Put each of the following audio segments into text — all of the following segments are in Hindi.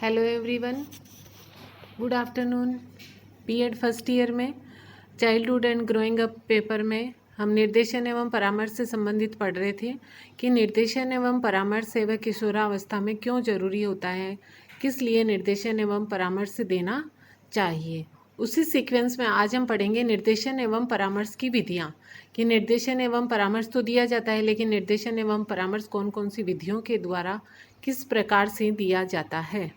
Hello everyone, good afternoon. BEd first year में childhood and growing up paper में हम निर्देशन एवं परामर्श से संबंधित पढ़ रहे थे कि निर्देशन एवं परामर्श सेवा किशोरावस्था में क्यों जरूरी होता है, किस लिए निर्देशन एवं परामर्श देना चाहिए। उसी सीक्वेंस में आज हम पढ़ेंगे निर्देशन एवं परामर्श की विधियाँ, कि निर्देशन एवं परामर्श तो दिया जाता है, लेकिन निर्देशन एवं परामर्श कौन कौन सी विधियों के द्वारा किस प्रकार से दिया जाता है।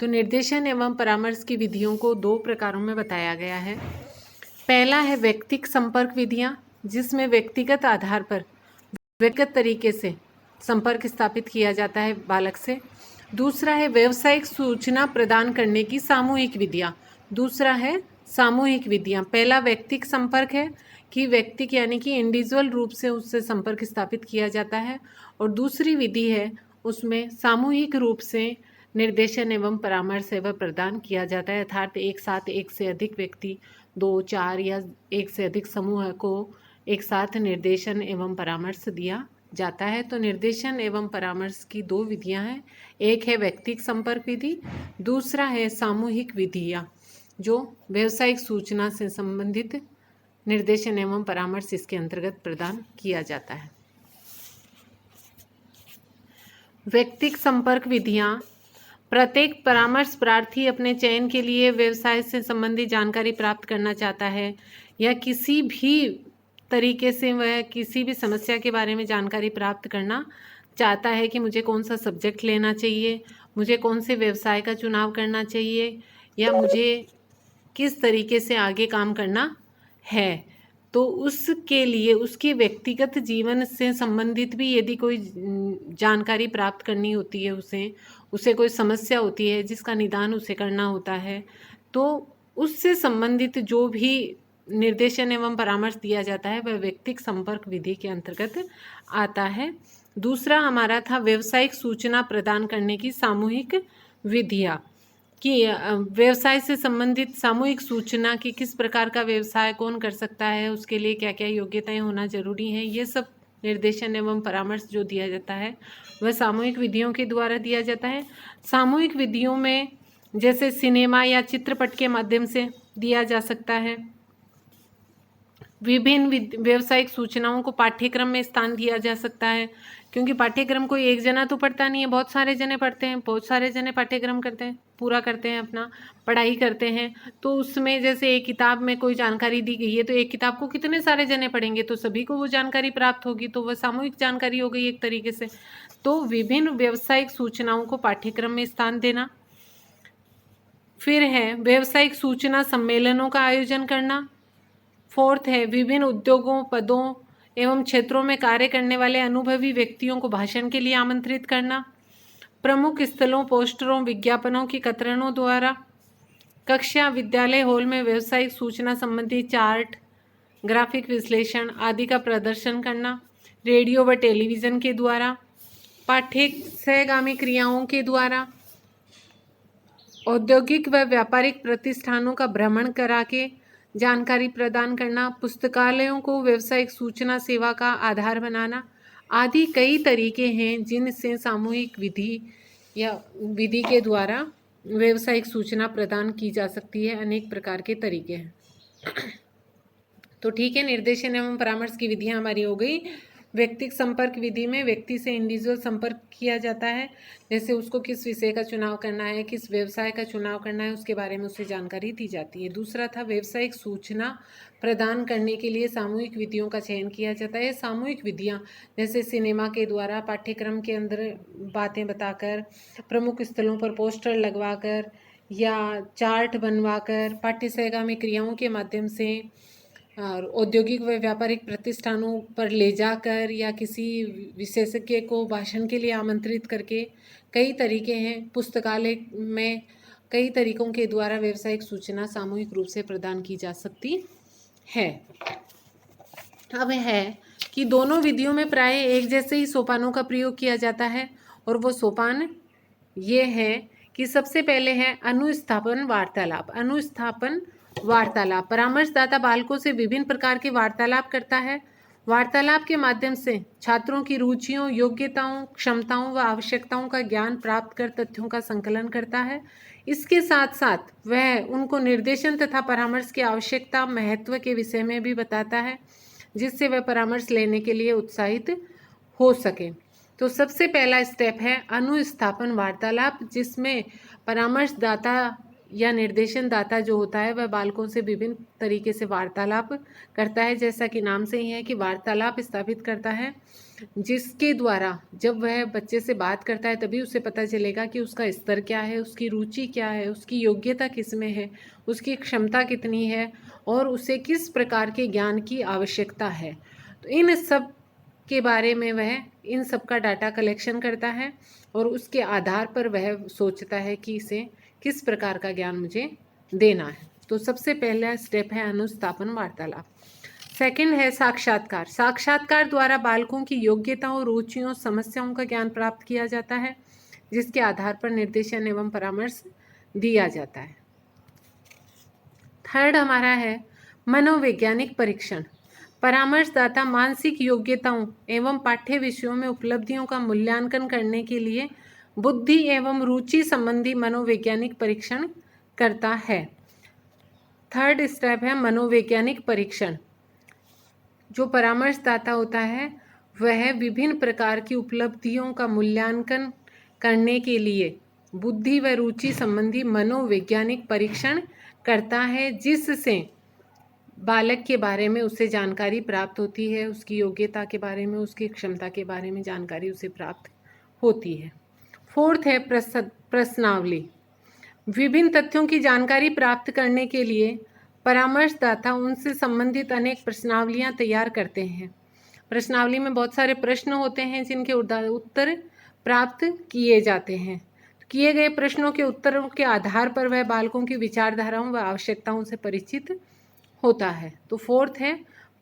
तो निर्देशन एवं परामर्श की विधियों को दो प्रकारों में बताया गया है। पहला है व्यक्तिगत संपर्क विधियां, जिसमें व्यक्तिगत आधार पर व्यक्तिगत तरीके से संपर्क स्थापित किया जाता है बालक से। दूसरा है व्यावसायिक सूचना प्रदान करने की सामूहिक विधियां। दूसरा है सामूहिक विधियां। पहला व्यक्तिगत संपर्क है कि व्यक्ति यानी कि इंडिविजुअल रूप से उससे संपर्क स्थापित किया जाता है, और दूसरी विधि है उसमें सामूहिक रूप से निर्देशन एवं परामर्श सेवा प्रदान किया जाता है, अर्थात एक साथ एक से अधिक व्यक्ति, 2, 4 या एक से अधिक समूह को एक साथ निर्देशन एवं परामर्श दिया जाता है। तो निर्देशन एवं परामर्श की दो विधियां हैं, एक है व्यक्तिगत संपर्क विधि, दूसरा है सामूहिक विधियां, जो व्यावसायिक सूचना से संबंधित निर्देशन एवं परामर्श इसके अंतर्गत प्रदान किया जाता है। व्यक्तिगत संपर्क विधियां, प्रत्येक परामर्श प्रार्थी अपने चयन के लिए व्यवसाय से संबंधित जानकारी प्राप्त करना चाहता है, या किसी भी तरीके से वह किसी भी समस्या के बारे में जानकारी प्राप्त करना चाहता है कि मुझे कौन सा सब्जेक्ट लेना चाहिए, मुझे कौन से व्यवसाय का चुनाव करना चाहिए, या मुझे किस तरीके से आगे काम करना है। तो उसके लिए उसके व्यक्तिगत जीवन से संबंधित भी यदि कोई जानकारी प्राप्त करनी होती है, उसे कोई समस्या होती है जिसका निदान उसे करना होता है, तो उससे संबंधित जो भी निर्देशन एवं परामर्श दिया जाता है वह व्यक्तिगत संपर्क विधि के अंतर्गत आता है। दूसरा हमारा था व्यावसायिक सूचना प्रदान करने की सामूहिक विधियाँ, कि व्यवसाय से संबंधित सामूहिक सूचना कि किस प्रकार का व्यवसाय कौन कर सकता है, उसके लिए क्या क्या योग्यताएं होना जरूरी हैं, ये सब निर्देशन एवं परामर्श जो दिया जाता है वह सामूहिक विधियों के द्वारा दिया जाता है। सामूहिक विधियों में जैसे सिनेमा या चित्रपट के माध्यम से दिया जा सकता है। विभिन्न व्यावसायिक सूचनाओं को पाठ्यक्रम में स्थान दिया जा सकता है, क्योंकि पाठ्यक्रम कोई एक जना तो पढ़ता नहीं है, बहुत सारे जने पढ़ते हैं, बहुत सारे जने पाठ्यक्रम करते हैं, पूरा करते हैं, अपना पढ़ाई करते हैं। तो उसमें जैसे एक किताब में कोई जानकारी दी गई है, तो एक किताब को कितने सारे जने पढ़ेंगे, तो सभी को वो जानकारी प्राप्त होगी, तो वह सामूहिक जानकारी हो गई एक तरीके से। तो विभिन्न व्यावसायिक सूचनाओं को पाठ्यक्रम में स्थान देना। फिर है व्यावसायिक सूचना सम्मेलनों का आयोजन करना। फोर्थ है विभिन्न उद्योगों, पदों एवं क्षेत्रों में कार्य करने वाले अनुभवी व्यक्तियों को भाषण के लिए आमंत्रित करना। प्रमुख स्थलों, पोस्टरों, विज्ञापनों की कतरनों द्वारा कक्षा, विद्यालय हॉल में व्यावसायिक सूचना संबंधी चार्ट, ग्राफिक विश्लेषण आदि का प्रदर्शन करना। रेडियो व टेलीविज़न के द्वारा, पाठ्य सहगामी क्रियाओं के द्वारा, औद्योगिक व व्यापारिक प्रतिष्ठानों का भ्रमण करा के जानकारी प्रदान करना, पुस्तकालयों को व्यावसायिक सूचना सेवा का आधार बनाना आदि कई तरीके हैं जिनसे सामूहिक विधि या विधि के द्वारा व्यावसायिक सूचना प्रदान की जा सकती है। अनेक प्रकार के तरीके हैं। तो ठीक है, निर्देशन एवं परामर्श की विधियां हमारी हो गई। व्यक्तिगत संपर्क विधि में व्यक्ति से इंडिविजुअल संपर्क किया जाता है, जैसे उसको किस विषय का चुनाव करना है, किस व्यवसाय का चुनाव करना है, उसके बारे में उसे जानकारी दी जाती है। दूसरा था व्यावसायिक सूचना प्रदान करने के लिए सामूहिक विधियों का चयन किया जाता है। सामूहिक विधियां जैसे सिनेमा के द्वारा, पाठ्यक्रम के अंदर बातें बताकर, प्रमुख स्थलों पर पोस्टर लगवाकर या चार्ट बनवाकर, पाठ्य सहगामी क्रियाओं के माध्यम से, और औद्योगिक व व्यापारिक प्रतिष्ठानों पर ले जाकर, या किसी विशेषज्ञ को भाषण के लिए आमंत्रित करके, कई तरीके हैं। पुस्तकालय में कई तरीकों के द्वारा व्यावसायिक सूचना सामूहिक रूप से प्रदान की जा सकती है। अब है कि दोनों विधियों में प्राय एक जैसे ही सोपानों का प्रयोग किया जाता है, और वो सोपान ये है कि सबसे पहले है अनुस्थापन वार्तालाप। अनुस्थापन वार्तालाप, परामर्शदाता बालकों से विभिन्न प्रकार के वार्तालाप करता है, वार्तालाप के माध्यम से छात्रों की रुचियों, योग्यताओं, क्षमताओं व आवश्यकताओं का ज्ञान प्राप्त कर तथ्यों का संकलन करता है। इसके साथ साथ वह उनको निर्देशन तथा परामर्श की आवश्यकता, महत्व के विषय में भी बताता है, जिससे वह परामर्श लेने के लिए उत्साहित हो सके। तो सबसे पहला स्टेप है अनुस्थापन वार्तालाप, जिसमें परामर्शदाता या निर्देशन दाता जो होता है वह बालकों से विभिन्न तरीके से वार्तालाप करता है। जैसा कि नाम से ही है कि वार्तालाप स्थापित करता है, जिसके द्वारा जब वह बच्चे से बात करता है तभी उसे पता चलेगा कि उसका स्तर क्या है, उसकी रुचि क्या है, उसकी योग्यता किस में है, उसकी क्षमता कितनी है और उसे किस प्रकार के ज्ञान की आवश्यकता है। तो इन सब के बारे में वह इन सब का डाटा कलेक्शन करता है और उसके आधार पर वह सोचता है कि इसे किस प्रकार का ज्ञान मुझे देना है। तो सबसे पहला स्टेप है अनुस्थापन वार्तालाप। सेकंड है साक्षात्कार। साक्षात्कार द्वारा बालकों की योग्यताओं, रुचियों, समस्याओं का ज्ञान प्राप्त किया जाता है, जिसके आधार पर निर्देशन एवं परामर्श दिया जाता है। थर्ड हमारा है मनोवैज्ञानिक परीक्षण। परामर्शदाता मानसिक योग्यताओं एवं पाठ्य विषयों में उपलब्धियों का मूल्यांकन करने के लिए बुद्धि एवं रुचि संबंधी मनोवैज्ञानिक परीक्षण करता है। थर्ड स्टेप है मनोवैज्ञानिक परीक्षण। जो परामर्शदाता होता है वह विभिन्न प्रकार की उपलब्धियों का मूल्यांकन करने के लिए बुद्धि व रुचि संबंधी मनोवैज्ञानिक परीक्षण करता है, जिससे बालक के बारे में उसे जानकारी प्राप्त होती है, उसकी योग्यता के बारे में, उसकी क्षमता के बारे में जानकारी उसे प्राप्त होती है। फोर्थ है प्रश्नावली। विभिन्न तथ्यों की जानकारी प्राप्त करने के लिए परामर्शदाता उनसे संबंधित अनेक प्रश्नावलियां तैयार करते हैं। प्रश्नावली में बहुत सारे प्रश्न होते हैं जिनके उत्तर प्राप्त किए जाते हैं। किए गए प्रश्नों के उत्तरों के आधार पर वह बालकों की विचारधाराओं व आवश्यकताओं से परिचित होता है। तो फोर्थ है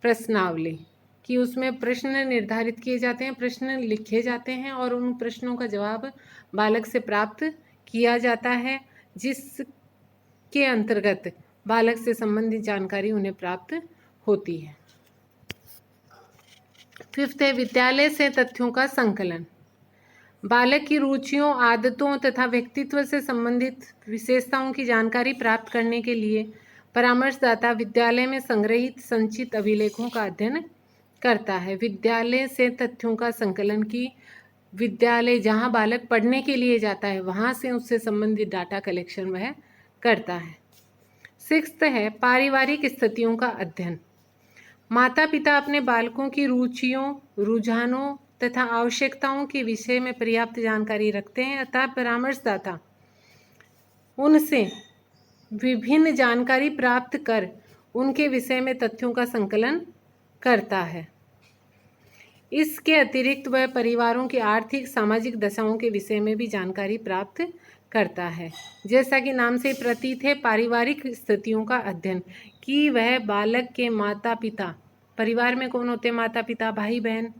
प्रश्नावली, कि उसमें प्रश्न निर्धारित किए जाते हैं, प्रश्न लिखे जाते हैं और उन प्रश्नों का जवाब बालक से प्राप्त किया जाता है, जिसके अंतर्गत बालक से संबंधित जानकारी उन्हें प्राप्त होती है। फिफ्थ है विद्यालय से तथ्यों का संकलन। बालक की रुचियों, आदतों तथा व्यक्तित्व से संबंधित विशेषताओं की जानकारी प्राप्त करने के लिए परामर्शदाता विद्यालय में संग्रहित संचित अभिलेखों का अध्ययन करता है। विद्यालय से तथ्यों का संकलन की विद्यालय जहां बालक पढ़ने के लिए जाता है वहां से उससे संबंधित डाटा कलेक्शन वह करता है। सिक्स्थ है पारिवारिक स्थितियों का अध्ययन। माता पिता अपने बालकों की रुचियों, रुझानों तथा आवश्यकताओं के विषय में पर्याप्त जानकारी रखते हैं, अतः परामर्शदाता उनसे विभिन्न जानकारी प्राप्त कर उनके विषय में तथ्यों का संकलन करता है। इसके अतिरिक्त वह परिवारों की आर्थिक, सामाजिक दशाओं के विषय में भी जानकारी प्राप्त करता है। जैसा कि नाम से प्रतीत है, पारिवारिक स्थितियों का अध्ययन, कि वह बालक के माता पिता, परिवार में कौन होते हैं, माता पिता, भाई बहन,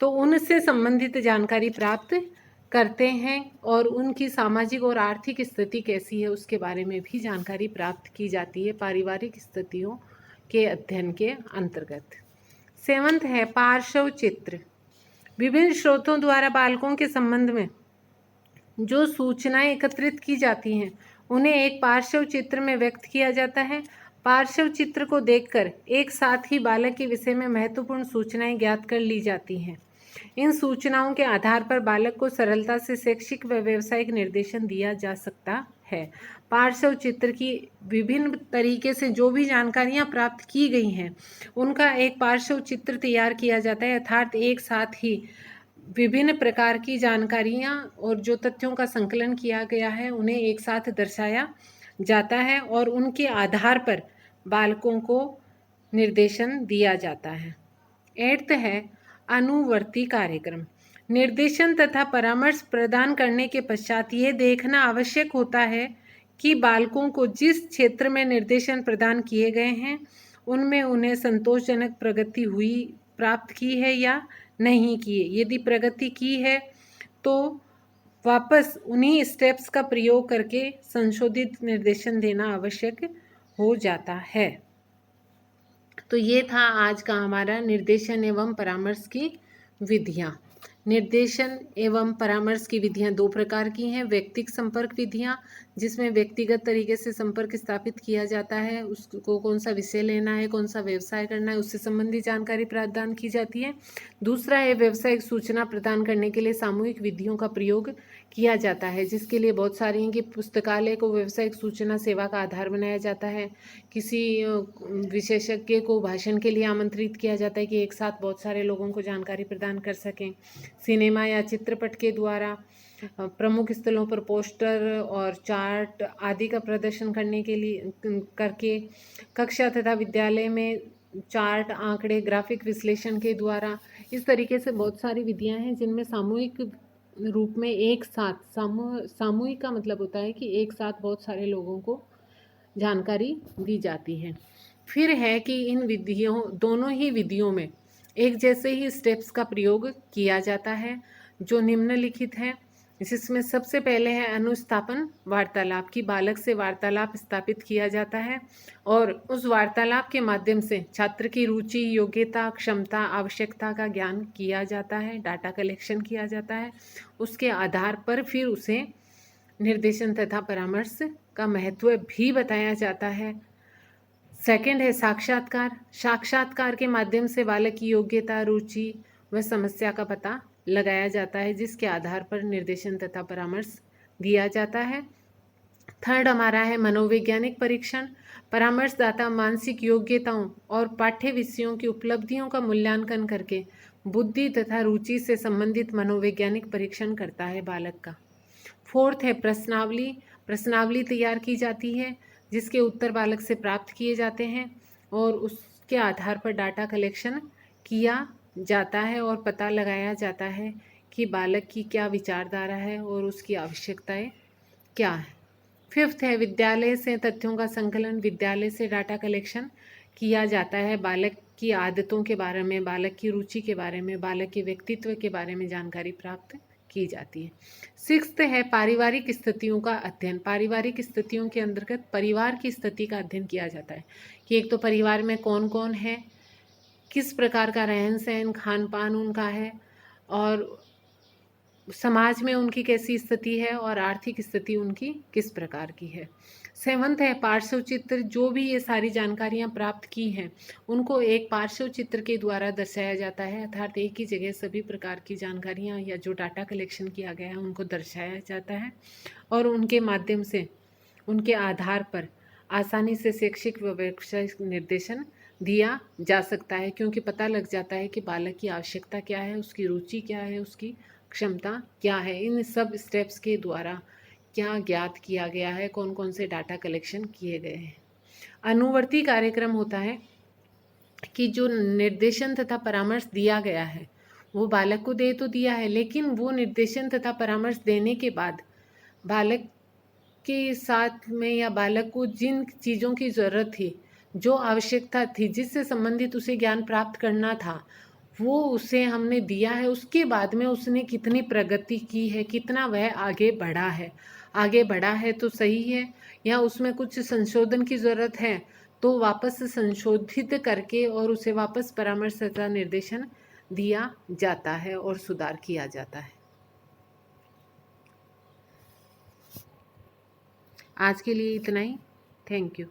तो उनसे संबंधित जानकारी प्राप्त करते हैं और उनकी सामाजिक और आर्थिक स्थिति कैसी है उसके बारे में भी जानकारी प्राप्त की जाती है पारिवारिक स्थितियों के अध्ययन के अंतर्गत। सेवंथ है पार्श्व चित्र। विभिन्न स्रोतों द्वारा बालकों के संबंध में जो सूचनाएं एकत्रित की जाती हैं उन्हें एक पार्श्व चित्र में व्यक्त किया जाता है। पार्श्व चित्र को देखकर एक साथ ही बालक के विषय में महत्वपूर्ण सूचनाएं ज्ञात कर ली जाती हैं। इन सूचनाओं के आधार पर बालक को सरलता से शैक्षिक व व्यावसायिक निर्देशन दिया जा सकता है। पार्श्व चित्र की विभिन्न तरीके से जो भी जानकारियां प्राप्त की गई हैं उनका एक पार्श्व चित्र तैयार किया जाता है, अर्थात एक साथ ही विभिन्न प्रकार की जानकारियां और जो तथ्यों का संकलन किया गया है उन्हें एक साथ दर्शाया जाता है और उनके आधार पर बालकों को निर्देशन दिया जाता है। 8th है अनुवर्ती कार्यक्रम। निर्देशन तथा परामर्श प्रदान करने के पश्चात ये देखना आवश्यक होता है कि बालकों को जिस क्षेत्र में निर्देशन प्रदान किए गए हैं उनमें उन्हें संतोषजनक प्रगति हुई, प्राप्त की है या नहीं की है। यदि प्रगति की है तो वापस उन्हीं स्टेप्स का प्रयोग करके संशोधित निर्देशन देना आवश्यक हो जाता है। तो ये था आज का हमारा निर्देशन एवं परामर्श की विधियाँ। निर्देशन एवं परामर्श की विधियाँ दो प्रकार की हैं। व्यक्तिक संपर्क विधियाँ, जिसमें व्यक्तिगत तरीके से संपर्क स्थापित किया जाता है, उसको कौन सा विषय लेना है, कौन सा व्यवसाय करना है, उससे संबंधित जानकारी प्रदान की जाती है। दूसरा है व्यावसायिक सूचना प्रदान करने के लिए सामूहिक विधियों का प्रयोग किया जाता है, जिसके लिए बहुत सारी हैं कि पुस्तकालय को व्यावसायिक सूचना सेवा का आधार बनाया जाता है। किसी विशेषज्ञ को भाषण के लिए आमंत्रित किया जाता है कि एक साथ बहुत सारे लोगों को जानकारी प्रदान कर सकें। सिनेमा या चित्रपट के द्वारा प्रमुख स्थलों पर पोस्टर और चार्ट आदि का प्रदर्शन करने के लिए करके कक्षा तथा विद्यालय में चार्ट, आंकड़े, ग्राफिक विश्लेषण के द्वारा, इस तरीके से बहुत सारी विधियां हैं जिनमें सामूहिक रूप में एक साथ सामूहिक का मतलब होता है कि एक साथ बहुत सारे लोगों को जानकारी दी जाती है। फिर है कि इन विधियों दोनों ही विधियों में एक जैसे ही स्टेप्स का प्रयोग किया जाता है, जो निम्नलिखित है, जिसमें सबसे पहले है अनुस्थापन वार्तालाप की बालक से वार्तालाप स्थापित किया जाता है और उस वार्तालाप के माध्यम से छात्र की रुचि, योग्यता, क्षमता, आवश्यकता का ज्ञान किया जाता है, डाटा कलेक्शन किया जाता है। उसके आधार पर फिर उसे निर्देशन तथा परामर्श का महत्व भी बताया जाता है। सेकंड है साक्षात्कार। साक्षात्कार के माध्यम से बालक की योग्यता, रुचि व समस्या का पता लगाया जाता है, जिसके आधार पर निर्देशन तथा परामर्श दिया जाता है। थर्ड हमारा है मनोवैज्ञानिक परीक्षण। परामर्शदाता मानसिक योग्यताओं और पाठ्य विषयों की उपलब्धियों का मूल्यांकन करके बुद्धि तथा रुचि से संबंधित मनोवैज्ञानिक परीक्षण करता है बालक का। फोर्थ है प्रश्नावली। प्रश्नावली तैयार की जाती है जिसके उत्तर बालक से प्राप्त किए जाते हैं और उसके आधार पर डाटा कलेक्शन किया जाता है और पता लगाया जाता है कि बालक की क्या विचारधारा है और उसकी आवश्यकताएं क्या है। फिफ्थ है विद्यालय से तथ्यों का संकलन। विद्यालय से डाटा कलेक्शन किया जाता है, बालक की आदतों के बारे में, बालक की रुचि के बारे में, बालक के व्यक्तित्व के बारे में जानकारी प्राप्त की जाती है। सिक्स्थ है पारिवारिक स्थितियों का अध्ययन। पारिवारिक स्थितियों के अंतर्गत परिवार की स्थिति का अध्ययन किया जाता है कि एक तो परिवार में कौन कौन है, किस प्रकार का रहन सहन, खान पान उनका है और समाज में उनकी कैसी स्थिति है और आर्थिक स्थिति उनकी किस प्रकार की है। सेवंथ है पार्श्व चित्र। जो भी ये सारी जानकारियाँ प्राप्त की हैं उनको एक पार्श्व चित्र के द्वारा दर्शाया जाता है, अर्थात एक ही जगह सभी प्रकार की जानकारियाँ या जो डाटा कलेक्शन किया गया है उनको दर्शाया जाता है और उनके माध्यम से, उनके आधार पर आसानी से शैक्षिक व व्यावसायिक निर्देशन दिया जा सकता है, क्योंकि पता लग जाता है कि बालक की आवश्यकता क्या है, उसकी रुचि क्या है, उसकी क्षमता क्या है। इन सब स्टेप्स के द्वारा क्या ज्ञात किया गया है, कौन कौन से डाटा कलेक्शन किए गए हैं। अनुवर्ती कार्यक्रम होता है कि जो निर्देशन तथा परामर्श दिया गया है वो बालक को दे तो दिया है, लेकिन वो निर्देशन तथा परामर्श देने के बाद बालक के साथ में या बालक को जिन चीज़ों की ज़रूरत थी, जो आवश्यकता थी, जिससे संबंधित उसे ज्ञान प्राप्त करना था, वो उसे हमने दिया है। उसके बाद में उसने कितनी प्रगति की है, कितना वह आगे बढ़ा है। आगे बढ़ा है तो सही है, या उसमें कुछ संशोधन की ज़रूरत है तो वापस संशोधित करके और उसे वापस परामर्श तथा निर्देशन दिया जाता है और सुधार किया जाता है। आज के लिए इतना ही। Thank you.